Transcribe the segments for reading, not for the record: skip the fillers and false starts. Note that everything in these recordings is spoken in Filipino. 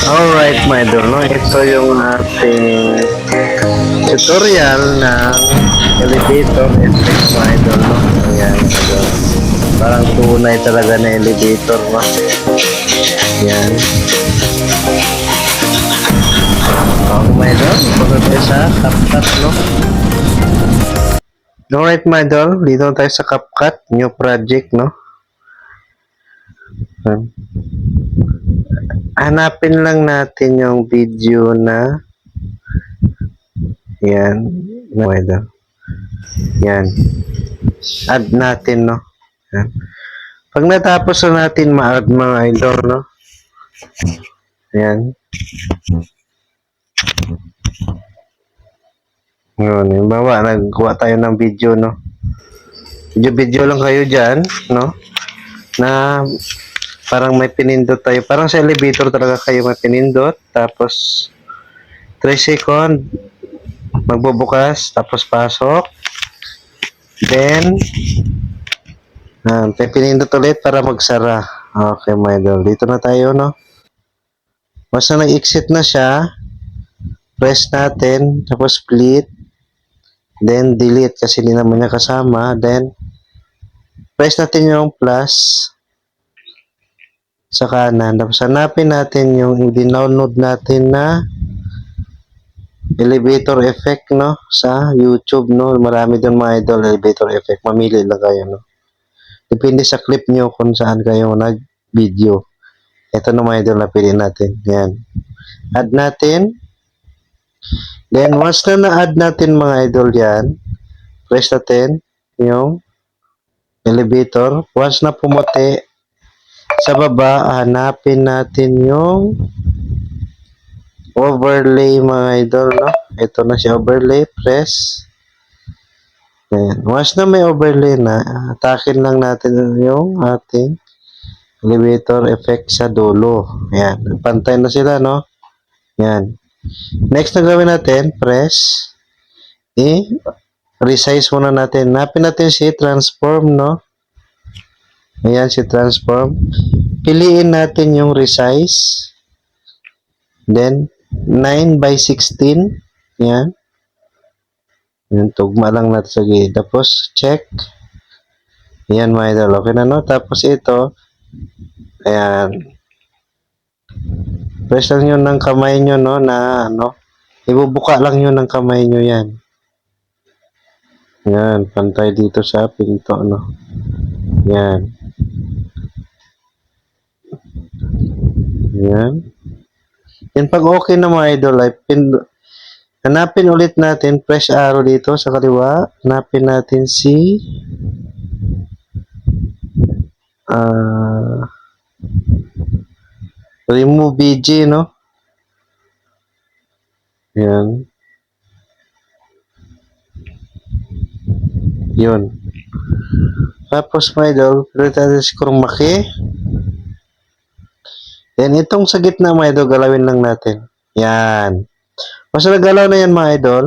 Alright, my idol, no? Ito yung ating tutorial ng elevator effect, my idol, no? Ayan, idol. Parang tunay talaga na elevator, no? Ayan. Okay, my idol. Punta tayo sa CapCut, no? Alright, my idol. Dito tayo sa CapCut. New project, no? Ayan. Hanapin lang natin yung video na yan, my idol. Yan. Add natin, no? Yan. Pag natapos na natin ma-add mga idol, no? Yan. Yun. Halimbawa, nagkuha tayo ng video, no? Video lang kayo dyan, no? Na parang may pinindot tayo. Parang sa elevator talaga kayo may pinindot. Tapos, 3 second, magbubukas, tapos pasok. Then, pinindot ulit para magsara. Okay, my idol. Dito na tayo, no? Basta nag-exit na siya, press natin, tapos split, then delete kasi hindi naman niya kasama, then press natin yung plus sa kanan, tapos hanapin natin yung dinownload natin na elevator effect, no, sa YouTube, no. Marami doon mga idol, elevator effect, mamili lang kayo, no. Depende sa clip nyo kung saan kayo nag-video. Ito na mga idol na pili natin, yan, add natin. Then, once na na-add natin mga idol yan, press natin yung elevator. Once na pumuti, sa baba, hanapin natin yung overlay mga idol, no? Ito na si overlay, press. Ayan. Once na may overlay na, atakin lang natin yung ating elevator effect sa dulo. Ayan. Pantay na sila, no? Ayan. Next na gawin natin, press. Resize muna natin. Hanapin natin si transform, no? Ayan si transform. Piliin natin yung resize. Then, 9/16. Ayan. Ayan, tugma lang natin sa gilid. Tapos, check. Ayan mga idol. Okay na, no? Tapos ito, ayan. Press lang yun ng kamay nyo, no? Na, ano, ibubuka lang yun ng kamay nyo yan. Ayan, pantay dito sa pinto, no? Ayan. Ayan. Yan, pag okay na mga idol, ay hanapin ulit natin, press arrow dito sa kaliwa. Hanapin natin si remove BG, no? Yan. Yun. Tapos mga idol, pilitin natin si chroma key. Then itong sa gitna mga idol, galawin lang natin. Yan. Basta nagalaw na yan mga idol.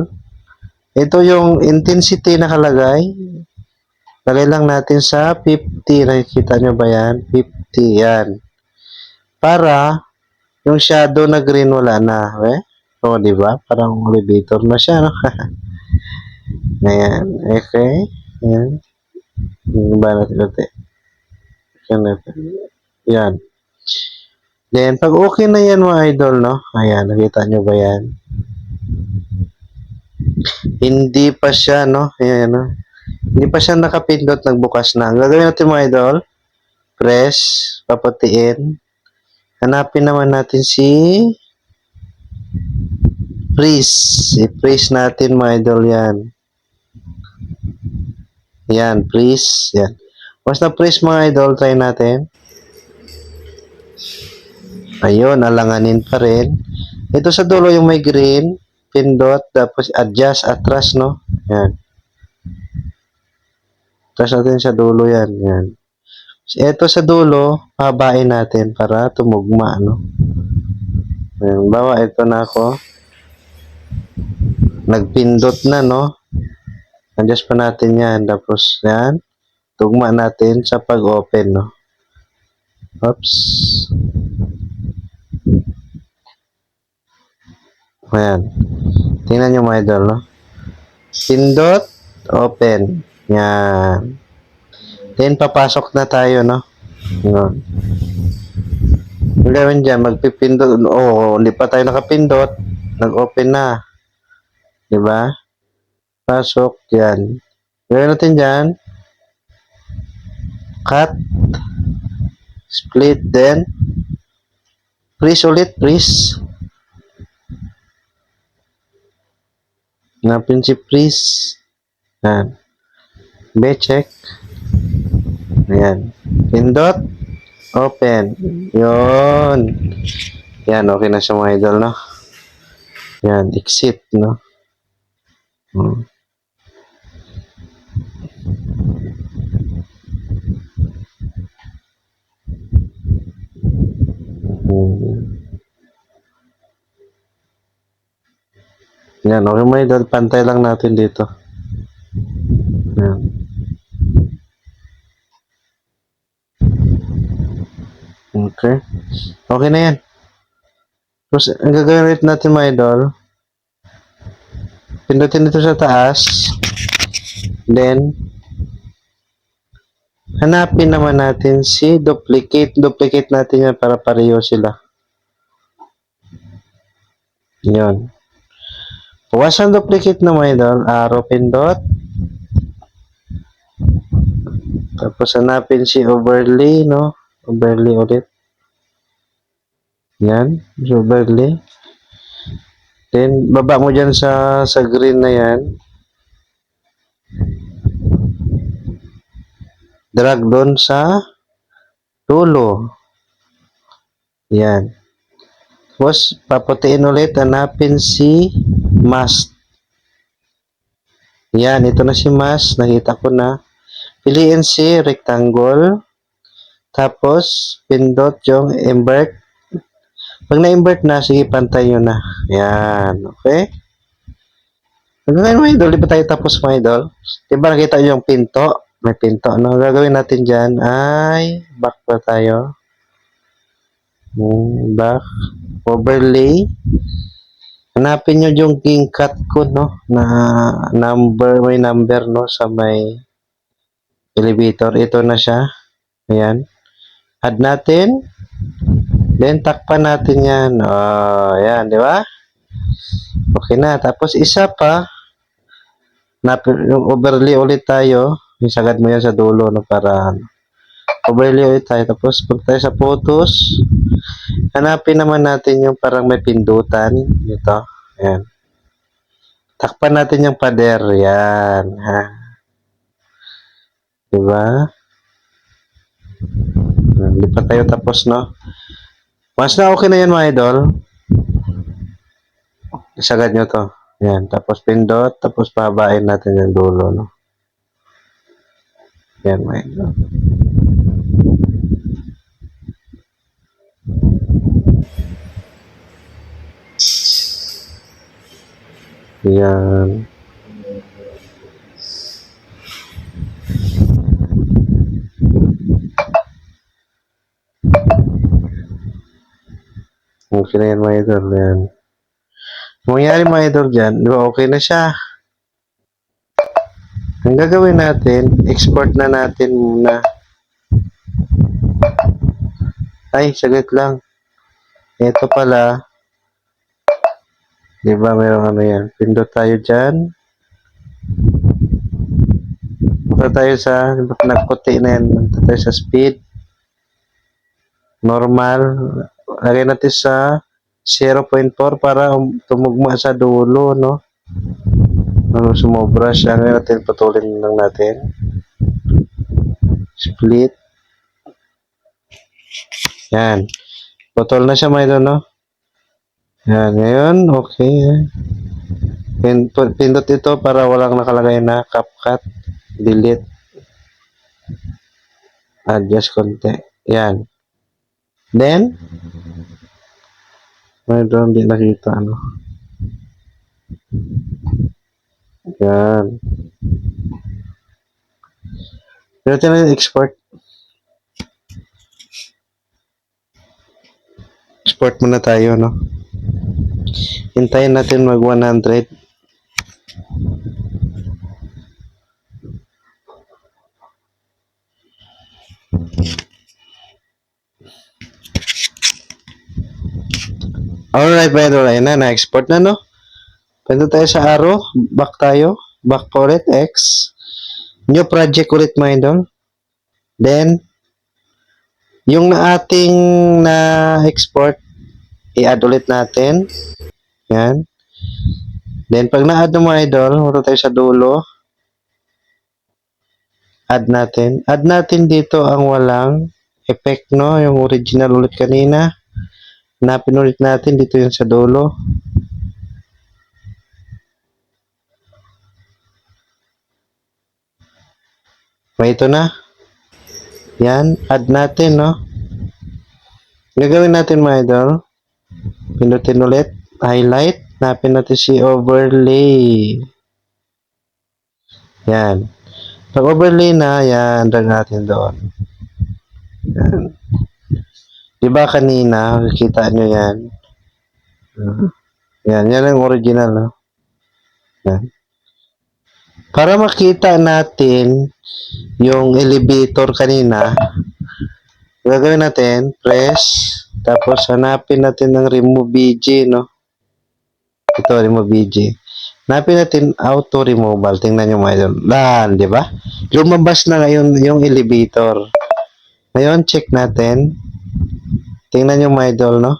Ito yung intensity nakalagay. Lagay lang natin sa 50. Nakikita nyo ba yan? 50. Yan. Para yung shadow na green wala na. O, diba? Parang elevator na siya, no? Ayan. Okay. Ayan. Iba natin natin. Yan. Then, pag okay na yan mga idol, no? Ayan, nakita nyo ba yan? Hindi pa siya, no? Ayan, no? Hindi pa siya nakapindot, nagbukas na. Ang gagawin natin mga idol, press, paputiin. Hanapin naman natin si freeze. I-freeze natin mga idol yan. Yan, freeze. Yan. Once na freeze mga idol, try natin. Ayun, alanganin pa rin. Ito sa dulo yung may green, pindot, tapos adjust, atras, no? Yan. Atras natin sa dulo yan. Yan. Ito sa dulo, habain natin para tumugma, no? Yan. Bawa, ito na ako. Nagpindot na, no? Adjust pa natin yan. Tapos, yan. Tugma natin sa pag-open, no? Oops. Ayan. Tingnan nyo mga idol, no? Pindot, open. Yan. Then, papasok na tayo, no? Yun. Ang gawin dyan, magpipindot. Hindi pa tayo nakapindot. Nag-open na. Diba? Pasok. Yan. Gawin natin dyan. Cut. Split. Then, freeze ulit. Freeze. Hanapin si freeze. Yan. Check. Ayan. Pindot. Open. Yun. Yan, okay na siya mga idol, no? Yan, exit, no? Hmm. Yan, okay mga idol. Pantay lang natin dito. Yan. Okay. Okay na yan. Tapos, ang gagawin ulit natin mga idol, pindutin dito sa taas. Then, hanapin naman natin si duplicate. Duplicate natin yan para pareho sila. Yun. Bukas ang duplicate na mga idol, arrow pindot. Tapos hanapin si overlay, no? Overlay ulit. Yan, si overlay. Then, baba mo dyan sa green na yan. Drag doon sa dulo. Yan. Tapos, paputiin ulit. Hanapin si mask. Yan, ito na si mask. Nakita ko na. Piliin si rectangle. Tapos, pindot yung invert. Pag na-invert na, sige, pantay nyo na. Yan. Okay? Hanggang ngayon, mga idol, di ba tayo tapos, mga idol? Diba nakita nyo yung pinto? May pinto. Ano gagawin natin dyan? Ay, back pa tayo. Back. Overlay. Hanapin nyo yung king cut ko, no? Na number, may number, no? Sa may elevator. Ito na siya. Ayan. Add natin. Then, takpan natin yan. Ayan, di ba? Okay na. Tapos, isa pa. Yung overlay ulit tayo. Isagad mo yan sa dulo, no? Para overlay ulit tayo. Tapos, pag tayo sa photos, hanapin naman natin yung parang may pindutan. Ito. Ayan. Takpan natin yung pader. Yan. Ha? Diba? Hindi pa tayo tapos, no? Once na okay na yan, mga idol, isagad nyo to. Yan. Tapos pindot. Tapos pahabain natin yung dulo, no? Yan, mga idol. Yan. Okay na yan, mga idol. Yan. Mangyari, mga idol, dyan, di ba okay na siya? Ang gagawin natin, export na natin muna. Ay, saglit lang. Ito pala. Di ba, mayroong ano yan. Pindot tayo dyan. Punta tayo sa, nagputi na yan. Punta tayo sa speed. Normal. Lagay natin sa 0.4 para tumugma sa dulo, no? Sumobra siya. Ngayon natin, putulin lang natin. Split. Yan. Putol na siya, mga idol, no? Yan. Ngayon, okay. Pindot ito para walang nakalagay na CapCut. Delete. Adjust konti. Yan. Then, may doon di nakita, ano. Yan. Pero natin export. Export muna tayo, no. Hintayin natin mag 100. Alright, by the way, na-export na, no? Punta tayo sa arrow. Back tayo. Back pa ulit. X. New project ulit, mga idol. Then, yung na ating na-export, i-add ulit natin. Yan. Then, pag na-add ng mga idol, punta tayo sa dulo. Add natin. Add natin dito ang walang effect, no? Yung original ulit kanina. Hanapin ulit natin dito yung sa dulo. May ito na. Yan. Add natin, no? Gagawin natin, mga idol. Pinutin ulit. Highlight. Hanapin natin si overlay. Yan. Pag overlay na, yan. Drag natin doon. Yan. Diba kanina, nakikita nyo yan. Yan. Yan ang original, no? Yan. Para makita natin yung elevator kanina, gagawin natin, press, tapos hanapin natin ng remove BG, no? Ito, remove BG. Hanapin natin auto removal. Tingnan nyo mga idol. Lan, di ba? Lumabas na ngayon yung elevator. Ngayon, check natin. Tingnan nyo mga idol, no?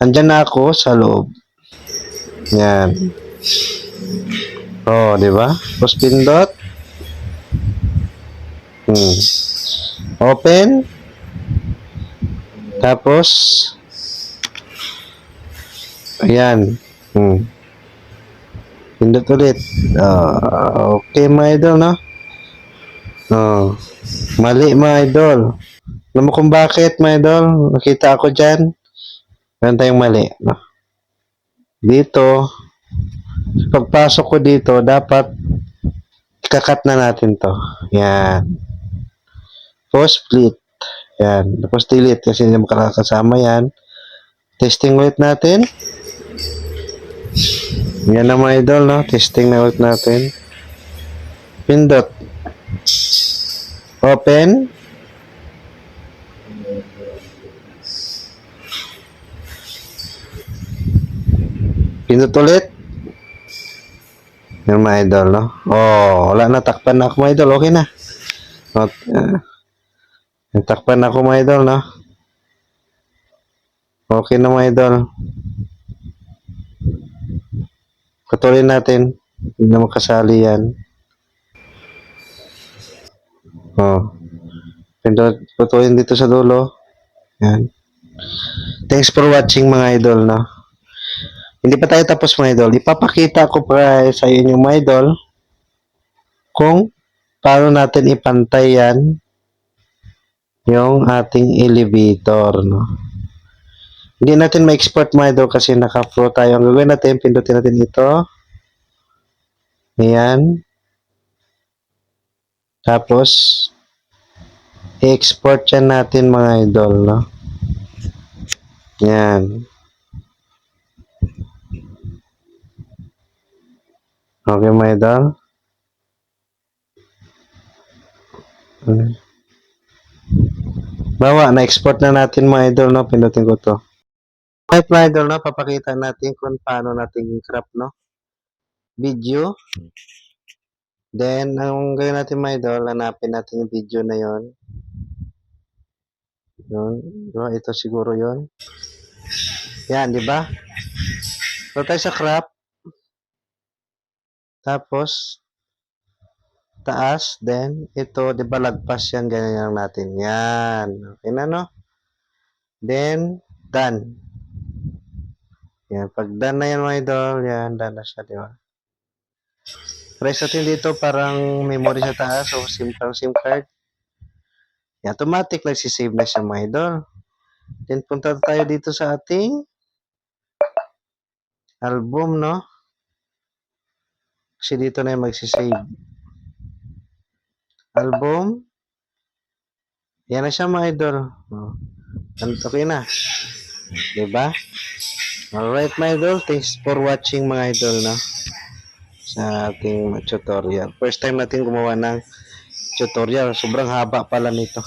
Andyan na ako sa loob. Yan. Oh, di ba? Tapos pindot. Open. Tapos, ayan. Pindot ulit. Okay, mga idol, no? Mali, mga idol. Alam mo kung bakit, mga idol? Nakita ako dyan. Meron tayong mali, no? Dito, pagpasok ko dito, dapat kakat na natin to. Yan. Post split. Yan. Tapos delete kasi hindi makakasama yan. Testing ulit natin. Yan na mga idol, no? Testing na ulit natin. Pindot. Open. Pindot ulit. Yan mga idol, no? Wala na. Takpan na ako mga idol. Okay na. Takpan na ako mga idol, no? Okay na mga idol. Patuloy natin. Hindi na makasali yan. Patuloy dito sa dulo. Yan. Thanks for watching mga idol, no? Hindi pa tayo tapos mga idol. Ipapakita ko pa sa inyo mga idol kung paano natin ipantay yan yung ating elevator, no? Hindi natin ma-export mga idol kasi naka-flow tayo. Ang gagawin natin, pindutin natin ito. Ayan. Tapos, i-export yan natin mga idol, no? Yan. Okay mga idol. Bawa, na-export na natin mga idol, no? Pindutin ko to. Right mga idol, no? Papakita natin kung paano natin i-crop, no? Video. Then, ang gawin natin mga idol, hanapin natin yung video na yon. Yun. Ito siguro yon. Yan, di ba? So, tayo sa crop. Tapos, taas. Then, ito, di ba, lagpas yan. Ganyan lang natin. Yan. Okay na, no? Then, done. Yan. Pag done na yan, mga idol, yan, done na siya, di ba? Press natin dito, parang memory sa taas. O, SIM card. Yan, automatic, nagsisave na siya, mga idol. Then, punta tayo dito sa ating album, no? Kasi dito na yung magsisave. Album. Yan na siya mga idol. Okay na. Diba? Alright mga idol, thanks for watching mga idol na sa ating tutorial. First time natin gumawa ng tutorial, sobrang haba pala nito.